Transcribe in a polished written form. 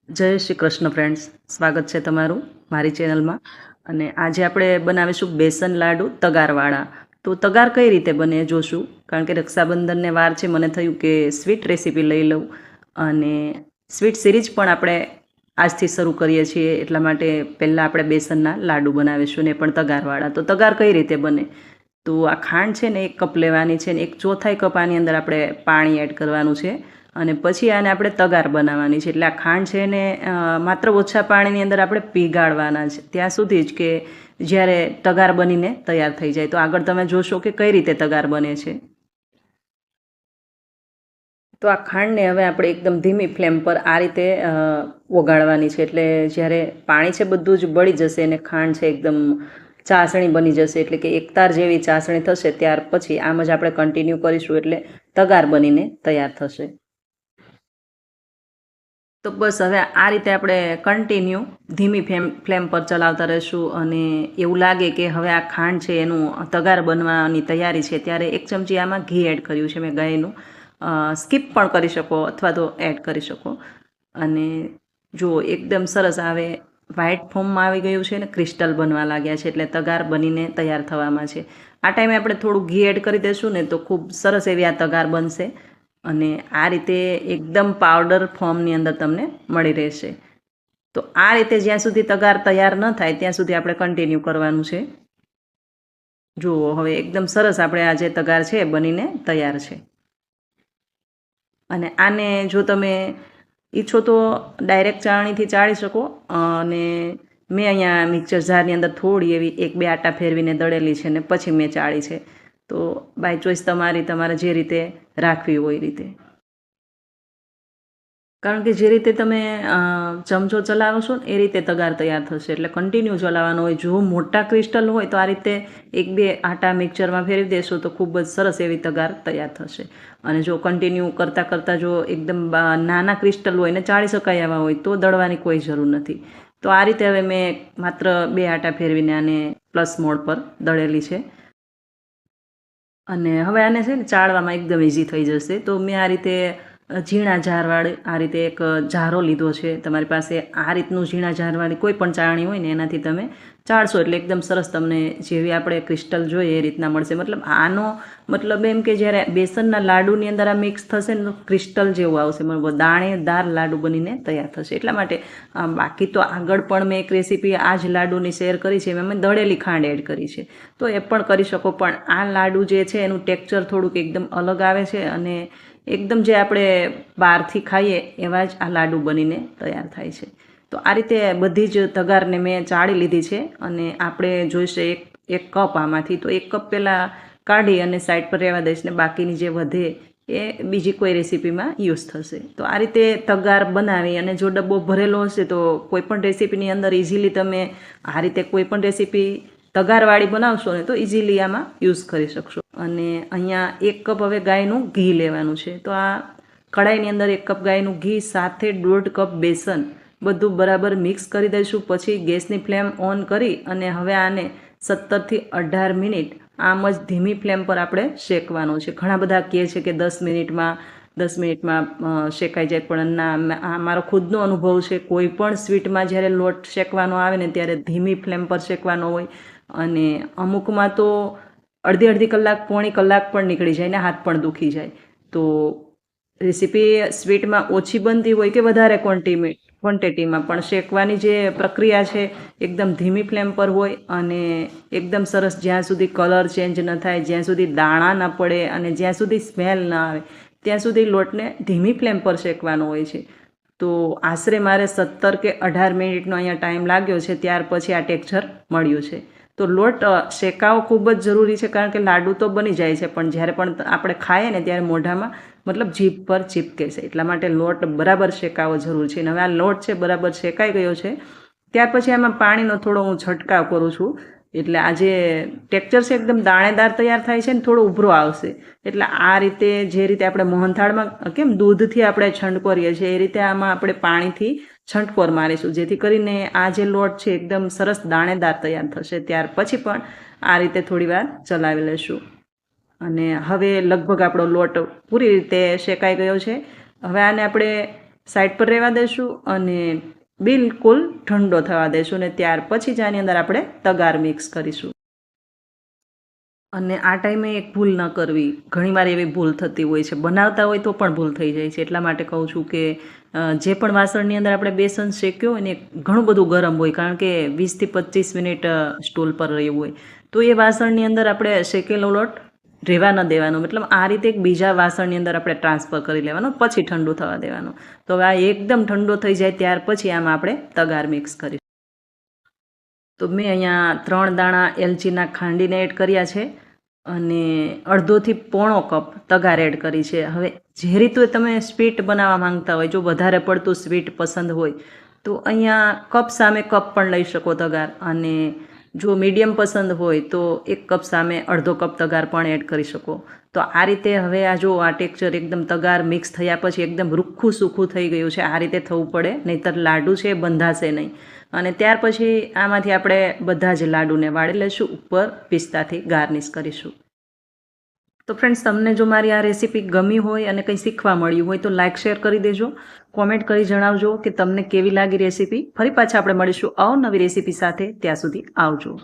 જય શ્રી કૃષ્ણ ફ્રેન્ડ્સ, સ્વાગત છે તમારું મારી ચેનલમાં. અને આજે આપણે બનાવીશું બેસન લાડુ તગારવાળા. તો તગાર કઈ રીતે બને એ જોશું, કારણ કે રક્ષાબંધનને વાર છે. મને થયું કે સ્વીટ રેસીપી લઈ લઉં, અને સ્વીટ સિરીઝ પણ આપણે આજથી શરૂ કરીએ છીએ. એટલા માટે પહેલાં આપણે બેસનના લાડુ બનાવીશું, ને પણ તગારવાળા. તો તગાર કઈ રીતે બને? તો આ ખાંડ છે ને 1 કપ લેવાની છે, ને 1/4 કપ આની અંદર આપણે પાણી એડ કરવાનું છે, અને પછી આને આપણે તગાર બનાવવાની છે. એટલે આ ખાંડ છે ને માત્ર ઓછા પાણીની અંદર આપણે પીગાળવાના છે ત્યાં સુધી જ, કે જ્યારે તગાર બનીને તૈયાર થઈ જાય. તો આગળ તમે જોશો કે કઈ રીતે તગાર બને છે. તો આ ખાંડને હવે આપણે એકદમ ધીમી ફ્લેમ પર આ રીતે ઓગાળવાની છે. એટલે જ્યારે પાણી છે બધું જ બળી જશે અને ખાંડ છે એકદમ ચાસણી બની જશે, એટલે કે એકતાર જેવી ચાસણી થશે, ત્યાર પછી આમ જ આપણે કન્ટિન્યુ કરીશું એટલે તગાર બનીને તૈયાર થશે. તો બસ હવે આ રીતે આપણે કન્ટિન્યુ ધીમી ફ્લેમ પર ચલાવતા રહીશું. અને એવું લાગે કે હવે આ ખાંડ છે એનું તગાર બનવાની તૈયારી છે, ત્યારે 1 ચમચી આમાં ઘી એડ કર્યું છે મેં ગાયનું. સ્કીપ પણ કરી શકો અથવા તો એડ કરી શકો. અને જો એકદમ સરસ આવે વ્હાઇટ ફોર્મમાં આવી ગયું છે ને ક્રિસ્ટલ બનવા લાગ્યા છે, એટલે તગાર બનીને તૈયાર થવામાં છે. આ ટાઈમે આપણે થોડું ઘી એડ કરી દઈશું ને તો ખૂબ સરસ એવી આ તગાર બનશે, અને આ રીતે એકદમ પાવડર ફોર્મની અંદર તમને મળી રહેશે. તો આ રીતે જ્યાં સુધી તગાર તૈયાર ન થાય ત્યાં સુધી આપણે કન્ટિન્યુ કરવાનું છે. જુઓ હવે એકદમ સરસ આપણે આ જે તગાર છે બનીને તૈયાર છે. અને આને જો તમે ઈચ્છો તો ડાયરેક્ટ ચાળણીથી ચાળી શકો, અને મેં અહીંયા મિક્સર જારની અંદર થોડી એવી 1-2 આટા ફેરવીને દળેલી છે ને પછી મેં ચાળી છે. તો બાય ચોઈસ તમારે જે રીતે રાખવી હોય એ રીતે. કારણ કે જે રીતે તમે ચમચો ચલાવશો ને એ રીતે તગાર તૈયાર થશે, એટલે કન્ટિન્યુ ચલાવવાનો હોય. જો મોટા ક્રિસ્ટલ હોય તો આ રીતે 1-2 આટા મિક્સરમાં ફેરવી દેશો તો ખૂબ જ સરસ એવી તગાર તૈયાર થશે. અને જો કન્ટિન્યુ કરતાં કરતાં જો એકદમ નાના ક્રિસ્ટલ હોય ને ચાળી શકાય એવા હોય તો દળવાની કોઈ જરૂર નથી. તો આ રીતે હવે મેં માત્ર 2 આટા ફેરવીને આને પ્લસ મોડ પર દળેલી છે. અને હવે આને છે ને ચાળવામાં એકદમ ઇઝી થઈ જશે. તો મેં આ રીતે ઝીણા જારવાળી આ રીતે એક જારો લીધો છે. તમારી પાસે આ રીતનું ઝીણા જારવાળી કોઈ પણ ચાળણી હોય ને એનાથી તમે ચાળશો એટલે એકદમ સરસ તમને જેવી આપણે ક્રિસ્ટલ જોઈએ એ રીતના મળશે. મતલબ આનો મતલબ એમ કે જ્યારે બેસનના લાડુની અંદર આ મિક્સ થશે ને તો ક્રિસ્ટલ જેવું આવશે, મતલબ દાણેદાર લાડુ બનીને તૈયાર થશે. એટલા માટે બાકી તો આગળ પણ મેં એક રેસીપી આ જ લાડુની શેર કરી છે, એમાં મેં દળેલી ખાંડ એડ કરી છે, તો એ પણ કરી શકો. પણ આ લાડુ જે છે એનું ટેક્સચર થોડુંક એકદમ અલગ આવે છે, અને એકદમ જે આપણે બહારથી ખાઈએ એવા જ આ લાડુ બનીને તૈયાર થાય છે. તો આ રીતે બધી જ તગારને મેં ચાળી લીધી છે, અને આપણે જોઈશે એક કપ આમાંથી. તો 1 કપ પહેલાં કાઢી અને સાઈડ પર રહેવા દઈશ, ને બાકીની જે વધે એ બીજી કોઈ રેસીપીમાં યુઝ થશે. તો આ રીતે તગાર બનાવી, અને જો ડબ્બો ભરેલો હશે તો કોઈપણ રેસીપીની અંદર ઇઝીલી તમે આ રીતે કોઈપણ રેસીપી તગારવાળી બનાવશો ને તો ઇઝીલી આમાં યુઝ કરી શકશો. અને અહીંયા 1 કપ હવે ગાયનું ઘી લેવાનું છે. તો આ કઢાઈની અંદર 1 કપ ગાયનું ઘી સાથે 1.5 કપ બેસન બધું બરાબર મિક્સ કરી દઈશું. પછી ગેસની ફ્લેમ ઓન કરી અને હવે આને 17 થી 18 મિનિટ આમ જ ધીમી ફ્લેમ પર આપણે શેકવાનો છે. ઘણા બધા કહે છે કે 10 મિનિટમાં શેકાઈ જાય, પણ ના, આ મારો ખુદનો અનુભવ છે. કોઈ પણ સ્વીટમાં જ્યારે લોટ શેકવાનો આવે ને ત્યારે ધીમી ફ્લેમ પર શેકવાનો હોય, અને અમુકમાં તો અડધી કલાક પોણી કલાક પણ નીકળી જાય ને હાથ પણ દુખી જાય. તો રેસીપી સ્વીટમાં ઓછી બનતી હોય કે વધારે ક્વોન્ટિટીમાં, પણ શેકવાની જે પ્રક્રિયા છે એકદમ ધીમી ફ્લેમ પર હોય, અને એકદમ સરસ જ્યાં સુધી કલર ચેન્જ ન થાય, જ્યાં સુધી દાણા ન પડે, અને જ્યાં સુધી સ્મેલ ન આવે ત્યાં સુધી લોટને ધીમી ફ્લેમ પર શેકવાનો હોય છે. તો આશરે મારે 17 કે 18 મિનિટનો અહીંયા ટાઈમ લાગ્યો છે, ત્યાર પછી આ ટેક્સચર મળ્યું છે. તો લોટ શેકાવો ખૂબ જ જરૂરી છે, કારણ કે લાડુ તો બની જાય છે, પણ જ્યારે પણ આપણે ખાઈએ ને ત્યારે મોઢામાં મતલબ જીભ પર ચીપકે છે. એટલા માટે લોટ બરાબર શેકાવો જરૂર છે. અને હવે આ લોટ છે બરાબર શેકાઈ ગયો છે, ત્યાર પછી આમાં પાણીનો થોડો હું છંટકાવ કરું છું. એટલે આ જે ટેક્સચર છે એકદમ દાણેદાર તૈયાર થાય છે ને થોડો ઉભરો આવશે. એટલે આ રીતે જે રીતે આપણે મોહનથાળમાં કેમ દૂધથી આપણે છંટકોરીએ છીએ એ રીતે આમાં આપણે પાણીથી છંટકોર મારીશું, જેથી કરીને આ જે લોટ છે એકદમ સરસ દાણેદાર તૈયાર થશે. ત્યાર પછી પણ આ રીતે થોડી વાર ચલાવી લઈશું. અને હવે લગભગ આપણો લોટ પૂરી રીતે શેકાઈ ગયો છે. હવે આને આપણે સાઈડ પર રહેવા દઈશું અને બિલકુલ ઠંડો થવા દઈશું અને ત્યાર પછી જ આની અંદર આપણે તગાર મિક્સ કરીશું. અને આ ટાઈમે એક ભૂલ ન કરવી, ઘણીવાર એવી ભૂલ થતી હોય છે, બનાવતા હોય તો પણ ભૂલ થઈ જાય છે. એટલા માટે કહું છું કે જે પણ વાસણની અંદર આપણે બેસન શેક્યો હોય ને ઘણું બધું ગરમ હોય, કારણ કે 20 થી 25 મિનિટ સ્ટૂલ પર રહ્યું હોય, તો એ વાસણની અંદર આપણે શેકેલો લોટ રહેવા ન દેવાનો. મતલબ આ રીતે એક બીજા વાસણની અંદર આપણે ટ્રાન્સફર કરી લેવાનો, પછી ઠંડુ થવા દેવાનું. તો હવે આ એકદમ ઠંડો થઈ જાય ત્યાર પછી આમાં આપણે તગાર મિક્સ કરીશું. તો મેં અહીંયા 3 દાણા એલચીના ખાંડીને એડ કર્યા છે અને અડધોથી પોણો કપ તગાર એડ કરી છે. હવે જે રીતે તમે સ્વીટ બનાવવા માંગતા હોય, જો વધારે પડતું સ્વીટ પસંદ હોય તો અહીંયા કપ સામે કપ પણ લઈ શકો તગાર, અને જો મીડિયમ પસંદ હોય તો 1 કપ સામે અડધો કપ તગાર પણ એડ કરી શકો. તો આ રીતે હવે આ જો આ ટેક્સચર એકદમ તગાર મિક્સ થયા પછી એકદમ રૂખું સૂખું થઈ ગયું છે. આ રીતે થવું પડે, નહીંતર લાડુ છે બંધાશે નહીં. અને ત્યાર પછી આમાંથી આપણે બધા જ લાડુને વાળી લઈશું, ઉપર પિસ્તાથી ગાર્નિશ કરીશું. તો ફ્રેન્ડ્સ, તમને જો મારી આ રેસીપી ગમી હોય અને કંઈ શીખવા મળ્યું હોય તો લાઇક શેર કરી દેજો, કોમેન્ટ કરી જણાવજો કે તમને કેવી લાગી રેસીપી. ફરી પાછા આપણે મળીશું અવનવી રેસીપી સાથે. ત્યાં સુધી આવજો.